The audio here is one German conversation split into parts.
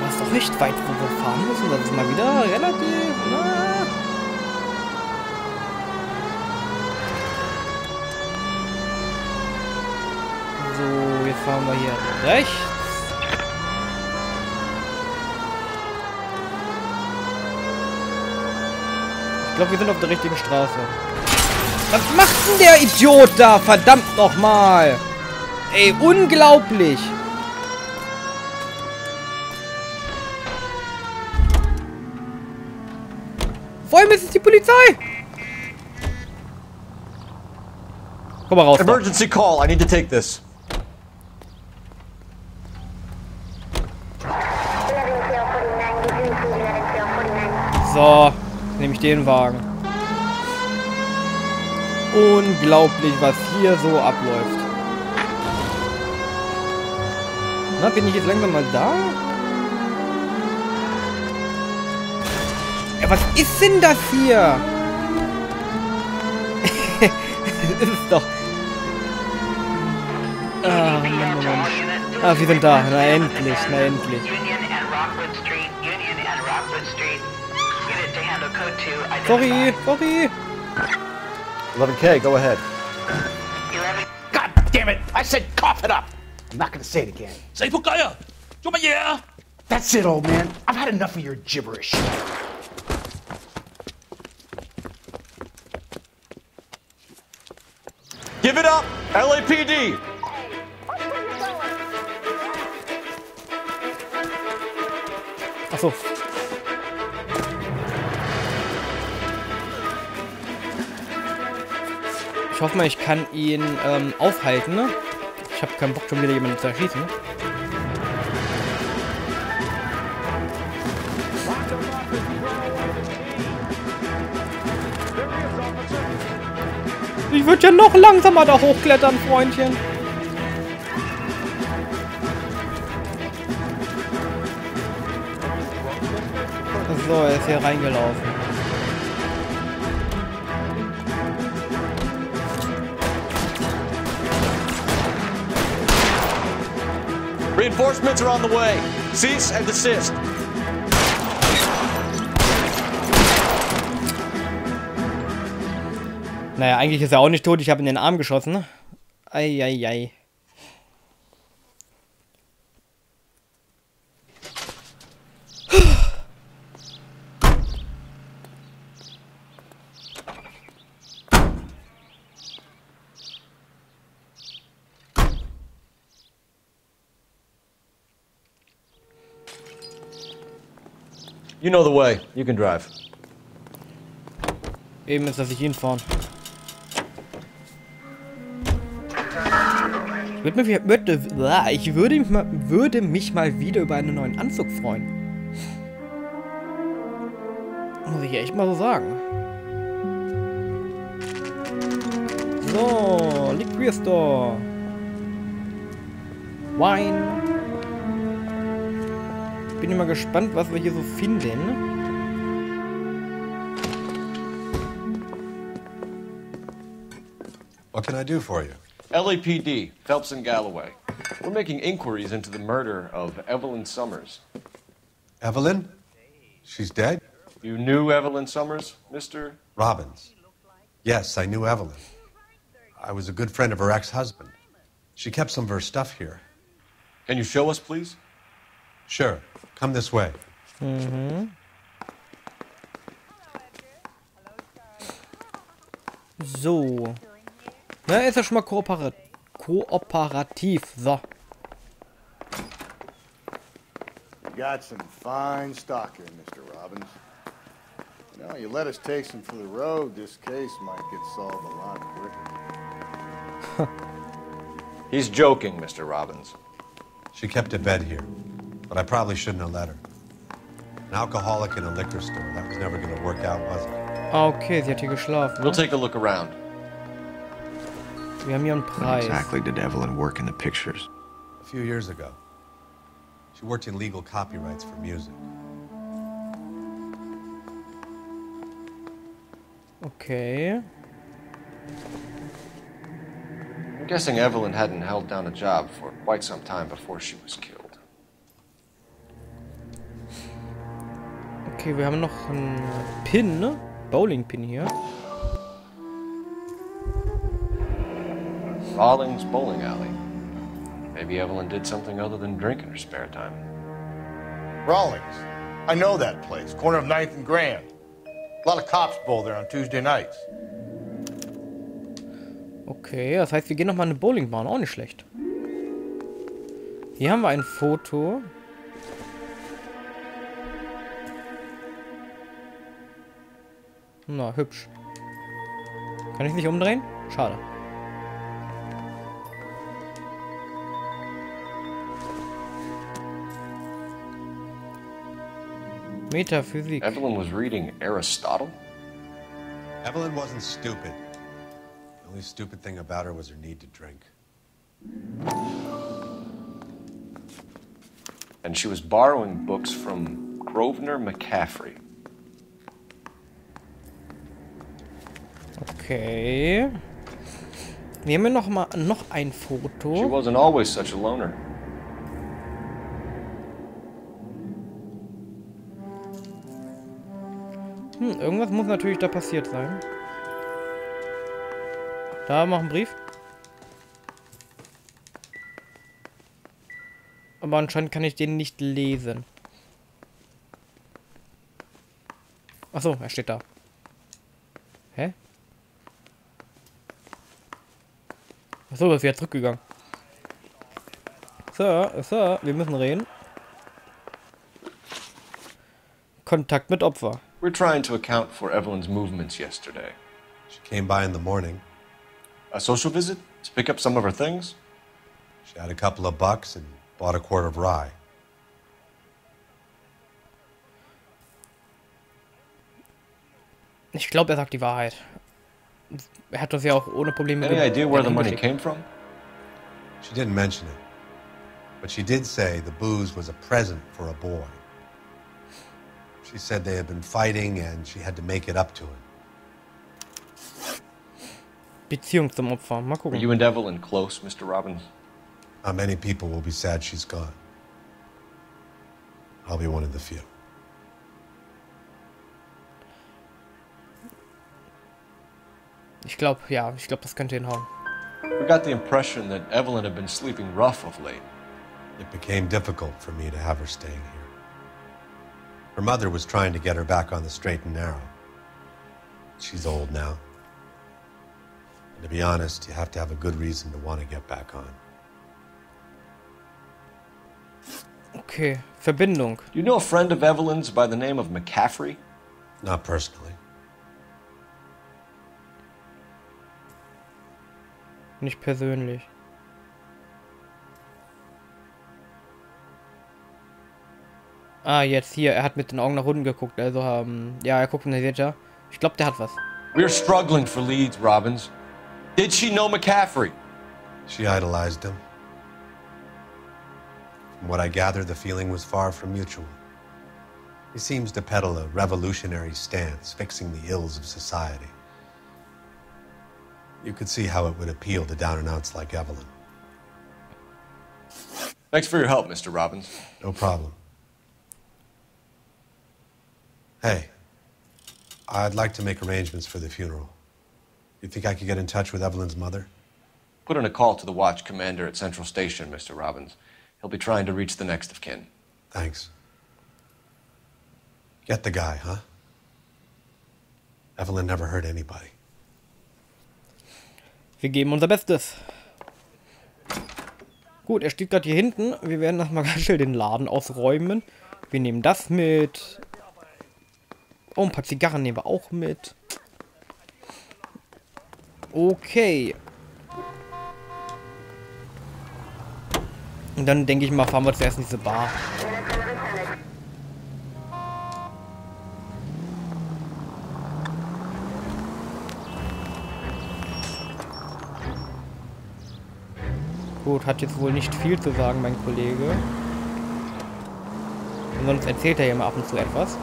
Das ist doch echt weit, wo wir fahren müssen. Das ist mal wieder relativ... Na. So, jetzt fahren wir hier rechts. Ich glaube, wir sind auf der richtigen Straße. Was macht denn der Idiot da? Verdammt nochmal! Ey, unglaublich! Vor allem ist es die Polizei! Komm mal raus. Emergency call, I need to take this. So, nehme ich den Wagen. Unglaublich, was hier so abläuft. Na, bin ich jetzt langsam mal da? Ja, was ist denn das hier? Das ist doch... Ah, Mann, Mann. Ah, wir sind da. Na endlich, na endlich. Sorry, sorry. 11K, go ahead. God damn it! I said cough it up! I'm not gonna say it again. Say for Geier! That's it, old man. I've had enough of your gibberish. Give it up, LAPD! Achso. Ich hoffe mal, ich kann ihn aufhalten. Ne? Ich habe keinen Bock, schon wieder jemanden zu erschießen. Ich würde ja noch langsamer da hochklettern, Freundchen. So, er ist hier reingelaufen. Reinforcements are on the way. Cease and desist. Naja, eigentlich ist er auch nicht tot. Ich habe in den Arm geschossen. Eieiei. You know the way. You can drive. Eben ist, dass ich ihn fahren. Ich würde mich mal wieder über einen neuen Anzug freuen. Muss ich echt mal so sagen. So, Liquor Store. Wine. Bin immer gespannt, was wir hier so finden. What can I do for you? LAPD, Phelps and Galloway. We're making inquiries into the murder of Evelyn Summers. Evelyn? She's dead? You knew Evelyn Summers, Mr. Robbins. Yes, I knew Evelyn. I was a good friend of her ex-husband. She kept some of her stuff here. Can you show us, please? Sure. Come this way. Mhm. So. Na, ist ja schon mal kooperativ. So. You got some fine stock here, Mr. Robbins. You know, you let us take some for the road, this case might get solved a lot quicker. He's joking, Mr. Robbins. She kept a bed here, but I probably shouldn't have let her. An alcoholic in a liquor store. That was never going to work out, was it? Okay, sie hat hier geschlafen. We'll take a look around. Wir haben hier einen When Preis. exactly did Evelyn work in the pictures? A few years ago. She worked in legal copyrights for music. Okay. I'm guessing Evelyn hadn't held down a job for quite some time before she was killed. Okay, wir haben noch einen Pin, ne? Bowling-Pin hier. Rawlings Bowling Alley. Maybe Evelyn did something other than drink in her spare time. Rawlings. I know that place. Corner of 9th and Grand. A lot of cops bowl there on Tuesday nights. Okay, das heißt, wir gehen nochmal eine Bowlingbahn. Auch nicht schlecht. Hier haben wir ein Foto. Na, hübsch. Kann ich nicht umdrehen? Schade. Metaphysik. Evelyn was reading Aristotle? Evelyn wasn't stupid. The only stupid thing about her was her need to drink. And she was borrowing books from Grosvenor McCaffrey. Okay. Nehmen wir noch ein She Foto. wasn't always such a loner. Irgendwas muss natürlich da passiert sein. Da noch ein Brief. Aber anscheinend kann ich den nicht lesen. Achso, er steht da. Hä? Achso, ist wieder zurückgegangen. So, wir müssen reden. Kontakt mit Opfer. We're trying to account for Evelyn's movements yesterday. She came by in the morning. A social visit? To pick up some of her things? She had a couple of bucks and bought a quart of rye. Ich glaube, er sagt die Wahrheit. Er hat das ja auch ohne Probleme Any idea where the money geschickt. came from? She didn't mention it. But she did say the booze was a present for a boy. She said they had been fighting and she had to make it up to him. Beziehung zum Opfer. Mal Are gucken. you and Evelyn close, Mr. Robbins? Not many people will be sad she's gone. I'll be one of the few. Ich glaube, ja. Ich glaube, das könnte hinhauen. We got the impression that Evelyn had been sleeping rough of late. It became difficult for me to have her staying here. Her mother was trying to get her back on the straight and narrow. She's old now. And to be honest, you have to have a good reason to want to get back on. Okay, Verbindung. Do you know a friend of Evelyn's by the name of McCaffrey? Not personally. Nicht persönlich. Ah, jetzt hier. Er hat mit den Augen nach unten geguckt. Also, ja, er guckt in der Seite. Ich glaube, der hat was. We're struggling for leads, Robbins. Did she know McCaffrey? She idolized him. From what I gather, the feeling was far from mutual. He seems to peddle a revolutionary stance, fixing the ills of society. You could see how it would appeal to down-and-outs like Evelyn. Thanks for your help, Mr. Robbins. No problem. Hey, I'd like to make arrangements for the funeral. You think I could get in touch with Evelyn's mother? Put in a call to the watch commander at Central Station, Mr. Robbins. He'll be trying to reach the next of kin. Thanks. Get the guy, huh? Evelyn never hurt anybody. Wir geben unser Bestes. Gut, er steht gerade hier hinten. Wir werden erstmal ganz schnell den Laden ausräumen. Wir nehmen das mit. Oh, ein paar Zigarren nehmen wir auch mit. Okay. Und dann denke ich mal, fahren wir zuerst in diese Bar. Gut, hat jetzt wohl nicht viel zu sagen, mein Kollege. Und sonst erzählt er ja mal ab und zu etwas.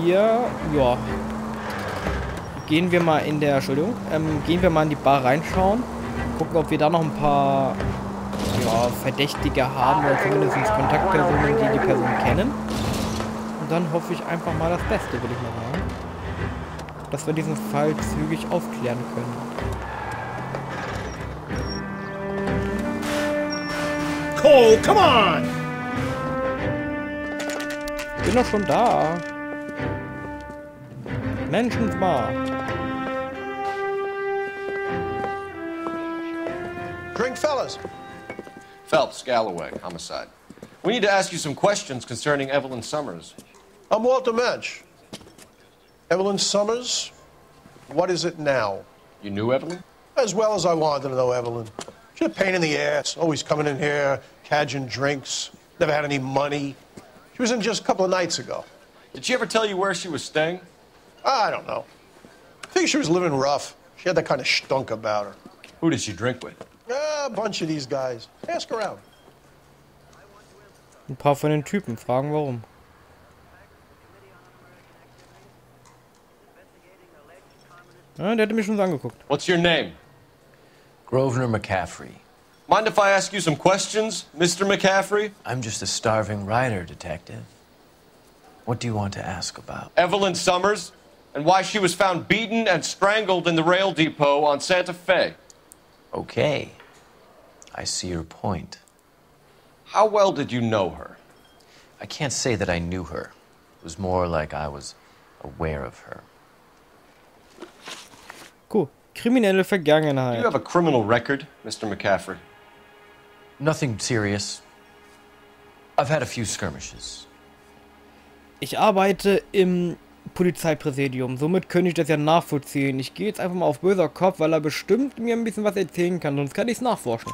Ja. Gehen wir mal in der, Entschuldigung, gehen wir mal in die Bar reinschauen. Gucken, ob wir da noch ein paar ja, Verdächtige haben oder zumindest Kontaktpersonen, die die Person kennen. Und dann hoffe ich einfach mal das Beste, würde ich mal sagen. Dass wir diesen Fall zügig aufklären können. Cole, come on! Bin doch schon da. Menschensbar. Drink, fellas. Phelps, Galloway, homicide. We need to ask you some questions concerning Evelyn Summers. I'm Walter Mensch. Evelyn Summers, what is it now? You knew Evelyn? As well as I wanted to know Evelyn. She's a pain in the ass, always coming in here, cadging drinks, never had any money. She was in just a couple of nights ago. Did she ever tell you where she was staying? I don't know. I think she was living rough. She had that kind of stunk about her. Who did she drink with? A bunch of these guys. Ask around. Ein paar von den Typen fragen warum. Ja, der hatte mich schon so angeguckt. What's your name? Grosvenor McCaffrey. Mind if I ask you some questions, Mr. McCaffrey? I'm just a starving writer, detective. What do you want to ask about? Evelyn Summers, and why she was found beaten and strangled in the rail depot on Santa Fe. Okay. I see your point. How well did you know her? I can't say that I knew her. It was more like I was aware of her. Cool. Kriminelle Do you Vergangenheit. have a criminal record, Mr. McCaffrey? Nothing serious. I've had a few skirmishes. Ich arbeite im Polizeipräsidium, somit könnte ich das ja nachvollziehen. Ich gehe jetzt einfach mal auf böser Kopf, weil er bestimmt mir ein bisschen was erzählen kann, sonst kann ich es nachforschen.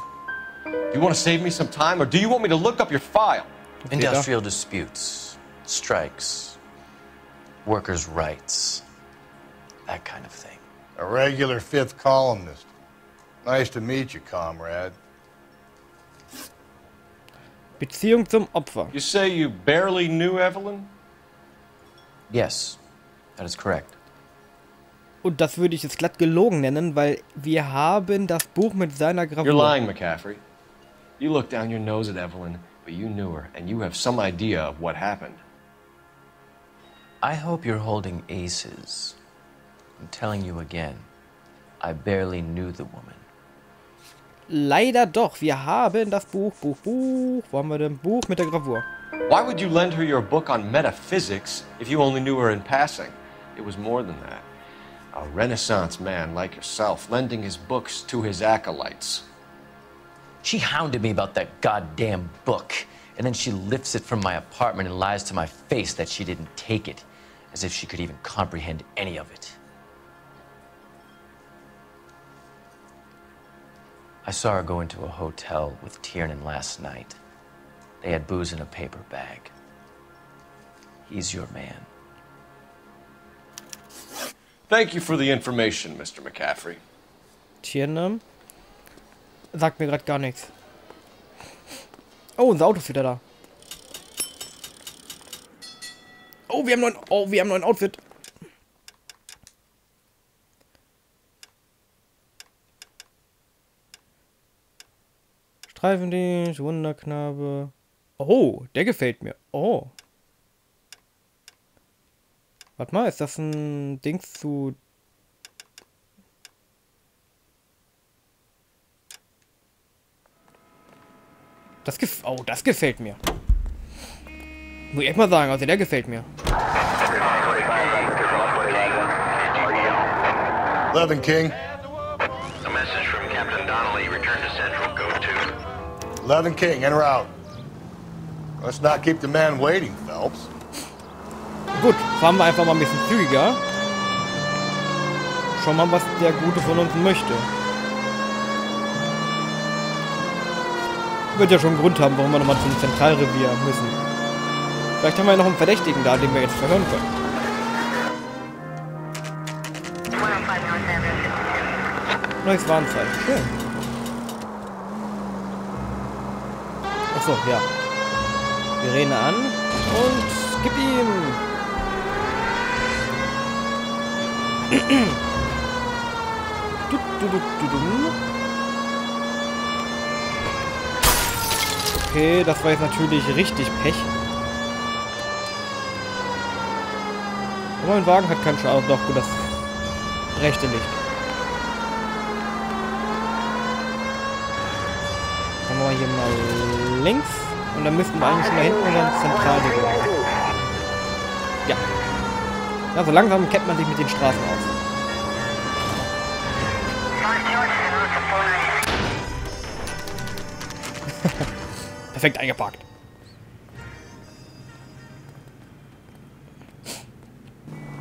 Do you want to save me some time, or do you want me to look up your file? Industrial disputes, strikes, workers' rights, that kind of thing. A regular fifth columnist. Nice to meet you, comrade. Beziehung zum Opfer. You say you barely knew Evelyn? Yes, that is correct. Und das würde ich jetzt glatt gelogen nennen, weil wir haben das Buch mit seiner You're Gravur. lying, McCaffrey. You look down your nose at Evelyn, but you knew her, and you have some idea of what happened. I hope you're holding aces. I'm telling you again, I barely knew the woman. Leider doch, wir haben das Buch. Wo haben wir denn? Buch mit der Gravur. Why would you lend her your book on metaphysics if you only knew her in passing? It was more than that. A Renaissance man like yourself lending his books to his acolytes. She hounded me about that goddamn book, and then she lifts it from my apartment and lies to my face that she didn't take it, as if she could even comprehend any of it. I saw her go into a hotel with Tiernan last night. They had booze in a paper bag. He's your man. Thank you for the information, Mr. McCaffrey. Tiernamen? Sagt mir gerade gar nichts. Oh, unser Auto ist wieder da. Oh, wir haben neuen Outfit. Streifendienst, Wunderknabe. Oh, der gefällt mir. Oh. Warte mal, ist das ein Dings zu... das gefällt mir. Muss ich echt mal sagen, also der gefällt mir. 11 King. A message from Captain Donnelly. Return to Central. Go to... 11 King, in or out? Let's not keep the man waiting, Phelps. Gut, fahren wir einfach mal ein bisschen zügiger. Schauen wir mal, was der Gute von uns möchte. Wird ja schon einen Grund haben, warum wir nochmal zum Zentralrevier müssen. Vielleicht haben wir ja noch einen Verdächtigen da, den wir jetzt verhören können. Neues Warnzeichen, schön. Achso, ja. Wir reden an und gib ihm. Okay, das war jetzt natürlich richtig Pech. Aber mein Wagen hat keinen Schaden. Doch, gut, das rechte Licht. Dann machen wir hier mal links. Und dann müssten wir eigentlich schon da hinten in der Zentraldepot. Ja. Also langsam kennt man sich mit den Straßen aus. Perfekt eingepackt.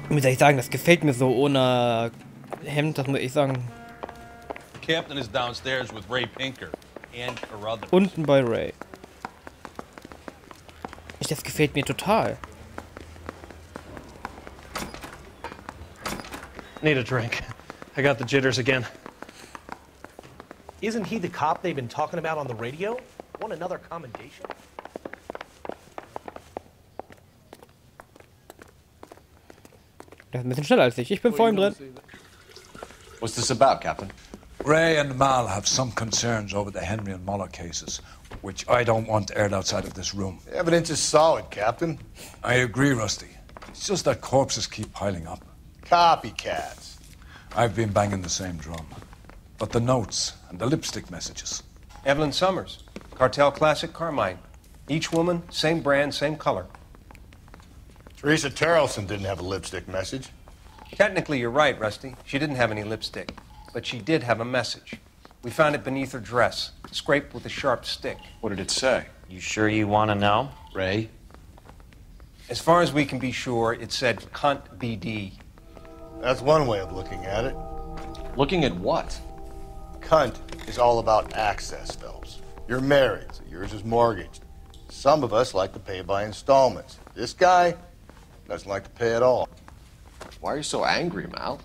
Wie soll ich sagen, das gefällt mir so ohne Hemd, das muss ich sagen. Captain is downstairs with Ray Pinker and Carruthers. Unten bei Ray. Das gefällt mir total. Need a drink. I got the jitters again. Isn't he the cop they've been talking about on the radio? Want another commendation? Der ist ein bisschen schneller als ich. Ich bin vor ihm drin. What's this about, Captain? Ray and Mal have some concerns over the Henry and Muller cases, which I don't want aired outside of this room. The evidence is solid, Captain. I agree, Rusty. It's just that corpses keep piling up. Copycats. I've been banging the same drum. But the notes and the lipstick messages. Evelyn Summers, Cartel Classic Carmine. Each woman, same brand, same color. Teresa Terrelson didn't have a lipstick message. Technically, you're right, Rusty. She didn't have any lipstick. But she did have a message. We found it beneath her dress, scraped with a sharp stick. What did it say? You sure you want to know? Ray? As far as we can be sure, it said cunt BD. That's one way of looking at it. Looking at what? Cunt is all about access, Phelps. You're married, so yours is mortgaged. Some of us like to pay by installments. This guy doesn't like to pay at all. Why are you so angry, Mal?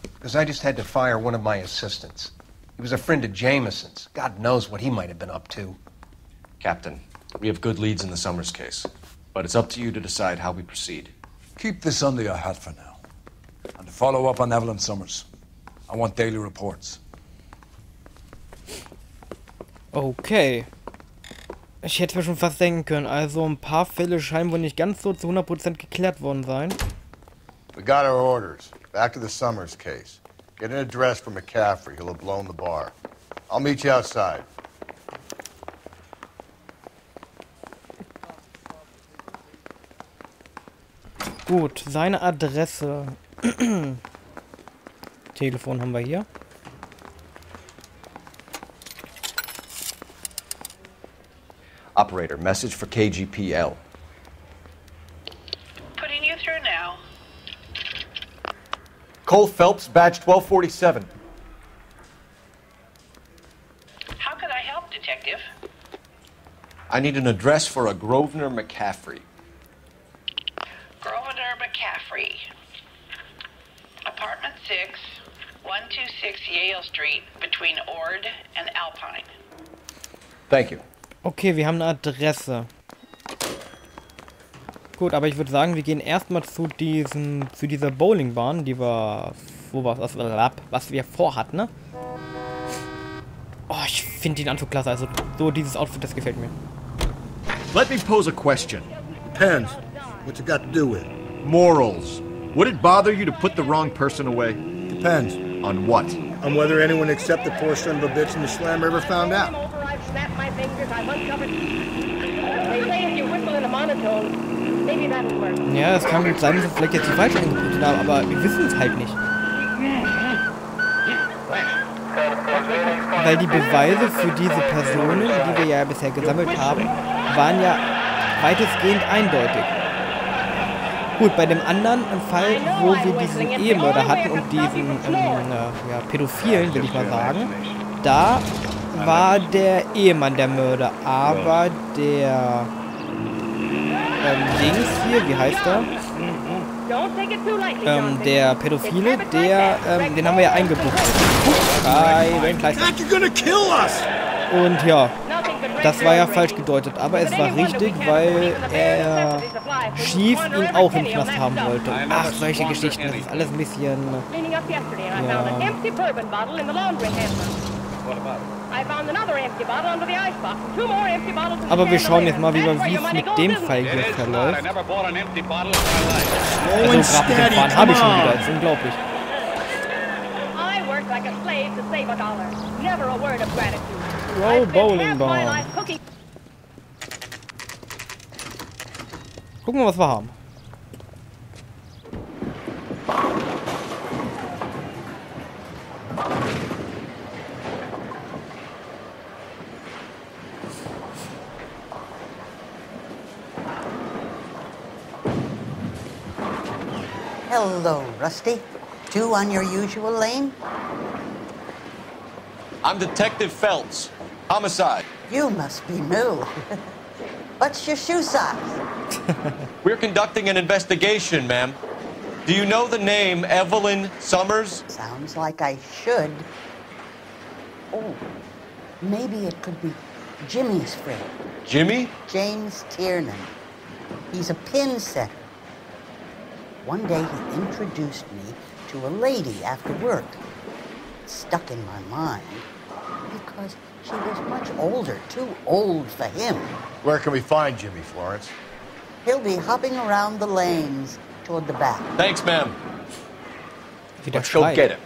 Because I just had to fire one of my assistants. He was a friend of Jameson's. God knows what he might have been up to. Captain, we have good leads in the Summers case, but it's up to you to decide how we proceed. Keep this under your hat for now. And to follow up on Evelyn Summers, I want daily reports. Okay. Ich hätte mir schon fast denken können. Also ein paar Fälle scheinen wohl nicht ganz so zu 100% geklärt worden sein. We got our orders. Back to the Summers case. Get an address for McCaffrey. He'll have blown the bar. I'll meet you outside. Gut, seine Adresse. Telefon haben wir hier. Operator, message for KGPL. Putting you through now. Cole Phelps, badge 1247. How could I help, Detective? I need an address for a Grosvenor McCaffrey. Grosvenor McCaffrey. Apartment 6, 126 Yale Street, between Ord and Alpine. Thank you. Okay, wir haben eine Adresse. Gut, aber ich würde sagen, wir gehen erstmal zu dieser Bowlingbahn, die wir, was wir vorhatten, ne? Oh, ich finde den Anzug klasse, also so dieses Outfit, das gefällt mir. Let me pose a question. Depends. What's it got to do with it? Morals. Would it bother you to put the wrong person away? Depends. On what? On whether anyone except the poor son of a bitch in the slammer ever found out. I've snapped my fingers, I've uncovered. They say if you whistle in a monotone, maybe that'll work. Ja, es kann gut sein, dass wir vielleicht jetzt die falsche eingebrütet haben, aber wir wissen es halt nicht. Weil die Beweise für diese Personen, die wir ja bisher gesammelt haben, waren ja weitestgehend eindeutig. Gut, bei dem anderen Fall, wo wir diesen Ehemörder hatten und diesen Pädophilen, will ich mal sagen, da war der Ehemann der Mörder, aber der Dings hier, wie heißt er? Der Pädophile, den haben wir ja eingebucht. Und ja, das war ja falsch gedeutet, aber es war richtig, weil er Schief ihn auch im Knast haben wollte. Ach, solche Geschichten, das ist alles ein bisschen... Ja. I found another empty bottle under the icebox and 2 more empty bottles in the Aber wir schauen jetzt chandelier. mal, wie That's where es your money mit goes, dem isn't Fall it? hier verläuft. I never bought an empty bottle in my life. Also gerade mit dem Fahren habe ich schon wieder. Das ist unglaublich. I worked like a slave to save $1. Never a word of gratitude. Roll I spent bowling half my ball. life cooking. Gucken wir, was wir haben. Hello, Rusty. 2 on your usual lane? I'm Detective Phelps. Homicide. You must be new. What's your shoe size? We're conducting an investigation, ma'am. Do you know the name Evelyn Summers? Sounds like I should. Oh, maybe it could be Jimmy's friend. Jimmy? James Tiernan. He's a pin setter. One day he introduced me to a lady after work. It stuck in my mind because she was much older, too old for him. Where can we find Jimmy, Florence? He'll be hopping around the lanes toward the back. Thanks, ma'am. Wieder Let's go schreit. get him.